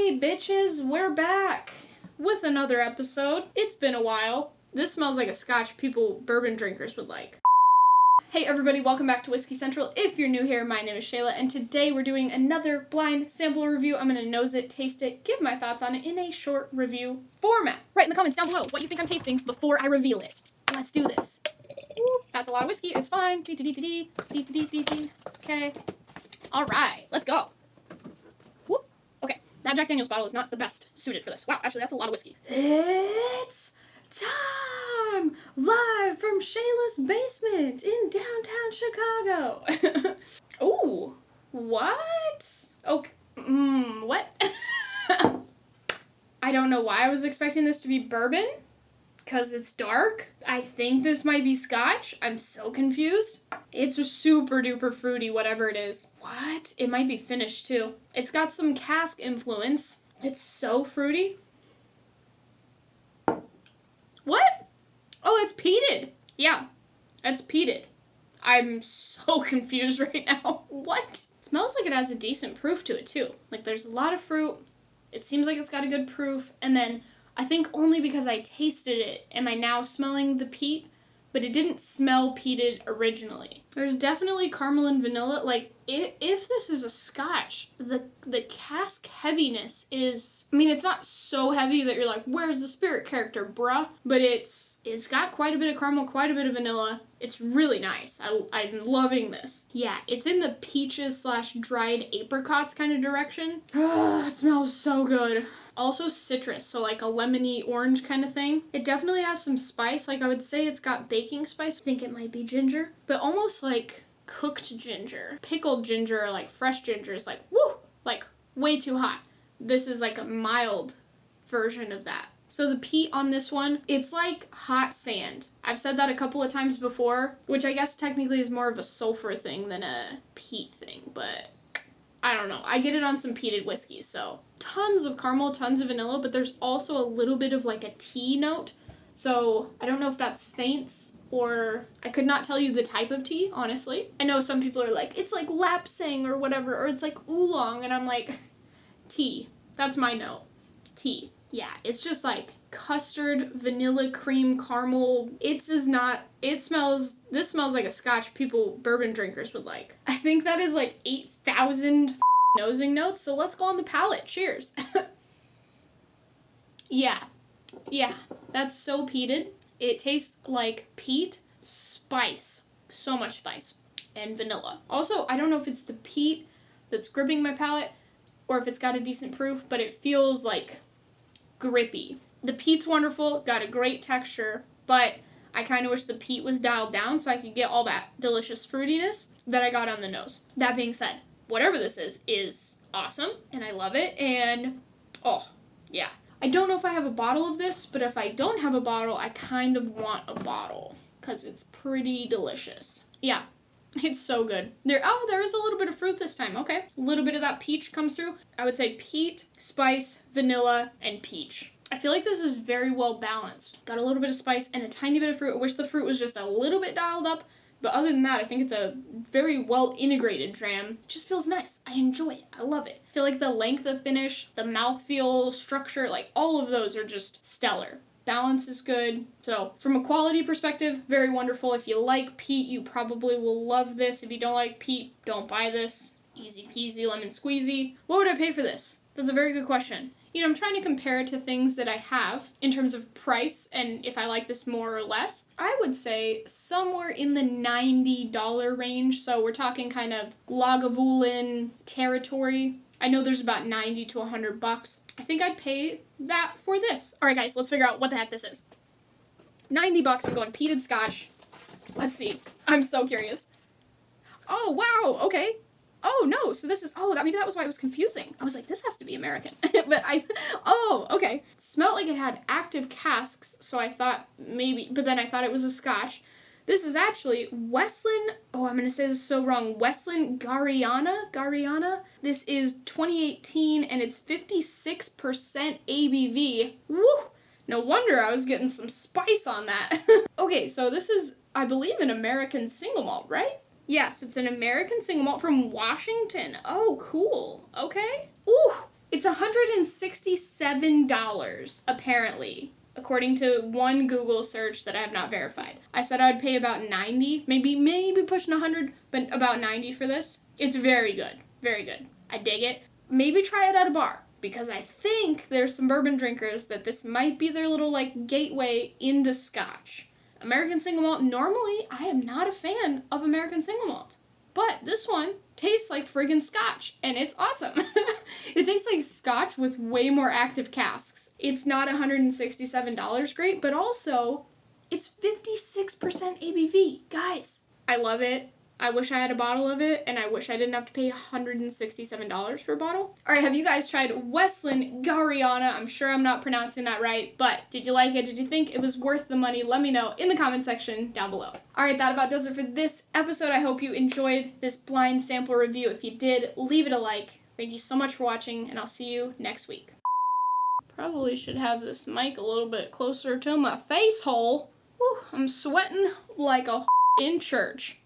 Hey bitches, we're back with another episode. It's been a while. This smells like a scotch bourbon drinkers would like. Hey everybody, welcome back to Whiskey Central. If you're new here, my name is Shayla, and today we're doing another blind sample review. I'm gonna nose it, taste it, give my thoughts on it in a short review format. Write in the comments down below what you think I'm tasting before I reveal it. Let's do this. Ooh, that's a lot of whiskey, it's fine. Okay. Alright, let's go. Whoop. Okay, that Jack Daniel's bottle is not the best suited for this. Wow, actually that's a lot of whiskey. It's time! Live from Shayla's basement in downtown Chicago. Ooh, what? Okay, what? I don't know why I was expecting this to be bourbon, because it's dark. I think this might be scotch. I'm so confused. It's super duper fruity, whatever it is. What? It might be finished too. It's got some cask influence. It's so fruity. What? Oh, it's peated. Yeah, it's peated. I'm so confused right now. What? It smells like it has a decent proof to it too. Like there's a lot of fruit. It seems like it's got a good proof. And then I think only because I tasted it am I now smelling the peat, but it didn't smell peated originally. There's definitely caramel and vanilla. Like, if this is a scotch, the cask heaviness is, I mean, it's not so heavy that you're like, where's the spirit character, bruh? But it's got quite a bit of caramel, quite a bit of vanilla. It's really nice. I'm loving this. Yeah, it's in the peaches / dried apricots kind of direction. It smells so good. Also citrus, so like a lemony orange kind of thing. It definitely has some spice. Like I would say it's got baking spice. I think it might be ginger, but almost like cooked ginger. Pickled ginger or like fresh ginger is like, woo, like way too hot. This is like a mild version of that. So the peat on this one, it's like hot sand. I've said that a couple of times before, which I guess technically is more of a sulfur thing than a peat thing, but I don't know. I get it on some peated whiskeys, so tons of caramel, tons of vanilla, but there's also a little bit of like a tea note. So I don't know if that's faints or I could not tell you the type of tea, honestly. I know some people are like, it's like lapsang or whatever, or it's like oolong, and I'm like, tea. That's my note. Tea. Yeah, it's just like custard, vanilla, cream, caramel. This smells like a scotch bourbon drinkers would like. I think that is like 8,000 nosing notes, so let's go on the palate. Cheers. Yeah, that's so peated. It tastes like peat, spice, so much spice, and vanilla. Also, I don't know if it's the peat that's gripping my palate or if it's got a decent proof, but it feels like grippy. The peat's wonderful, got a great texture, but I kind of wish the peat was dialed down so I could get all that delicious fruitiness that I got on the nose. That being said, whatever this is awesome, and I love it, and oh, yeah. I don't know if I have a bottle of this, but if I don't have a bottle, I kind of want a bottle, because it's pretty delicious. Yeah, it's so good. There is a little bit of fruit this time, okay. A little bit of that peach comes through. I would say peat, spice, vanilla, and peach. I feel like this is very well balanced. Got a little bit of spice and a tiny bit of fruit. I wish the fruit was just a little bit dialed up, but other than that, I think it's a very well integrated dram. It just feels nice. I enjoy it. I love it. I feel like the length of finish, the mouthfeel, structure, like all of those are just stellar. Balance is good. So from a quality perspective, very wonderful. If you like peat, you probably will love this. If you don't like peat, don't buy this. Easy peasy lemon squeezy. What would I pay for this? That's a very good question. You know, I'm trying to compare it to things that I have in terms of price and if I like this more or less. I would say somewhere in the $90 range. So we're talking kind of Lagavulin territory. I know there's about 90 to 100 bucks. I think I'd pay that for this. All right, guys, let's figure out what the heck this is. 90 bucks, I'm going peated scotch. Let's see. I'm so curious. Oh, wow, okay. Oh, no, so this is, maybe that was why it was confusing. I was like, this has to be American. Okay. Smelled like it had active casks, so I thought maybe, but then I thought it was a scotch. This is actually Westland, I'm going to say this so wrong, Westland Gariana. This is 2018, and it's 56% ABV. Woo! No wonder I was getting some spice on that. Okay, so this is, I believe, an American single malt, right? Yes, it's an American single malt from Washington. Oh, cool. Okay. Ooh, it's 100% $167, apparently, according to one Google search that I have not verified. I said I'd pay about $90, maybe pushing $100, but about $90 for this. It's very good. Very good. I dig it. Maybe try it at a bar, because I think there's some bourbon drinkers that this might be their little, like, gateway into Scotch. American single malt, normally, I am not a fan of American single malt. But this one tastes like friggin' Scotch, and it's awesome. It tastes like Scotch with way more active casks. It's not $167 great, but also, it's 56% ABV. Guys, I love it. I wish I had a bottle of it, and I wish I didn't have to pay $167 for a bottle. Alright, have you guys tried Westland Gariana? I'm sure I'm not pronouncing that right, but did you like it? Did you think it was worth the money? Let me know in the comment section down below. Alright, that about does it for this episode. I hope you enjoyed this blind sample review. If you did, leave it a like. Thank you so much for watching, and I'll see you next week. Probably should have this mic a little bit closer to my face hole. Whew, I'm sweating like a in church.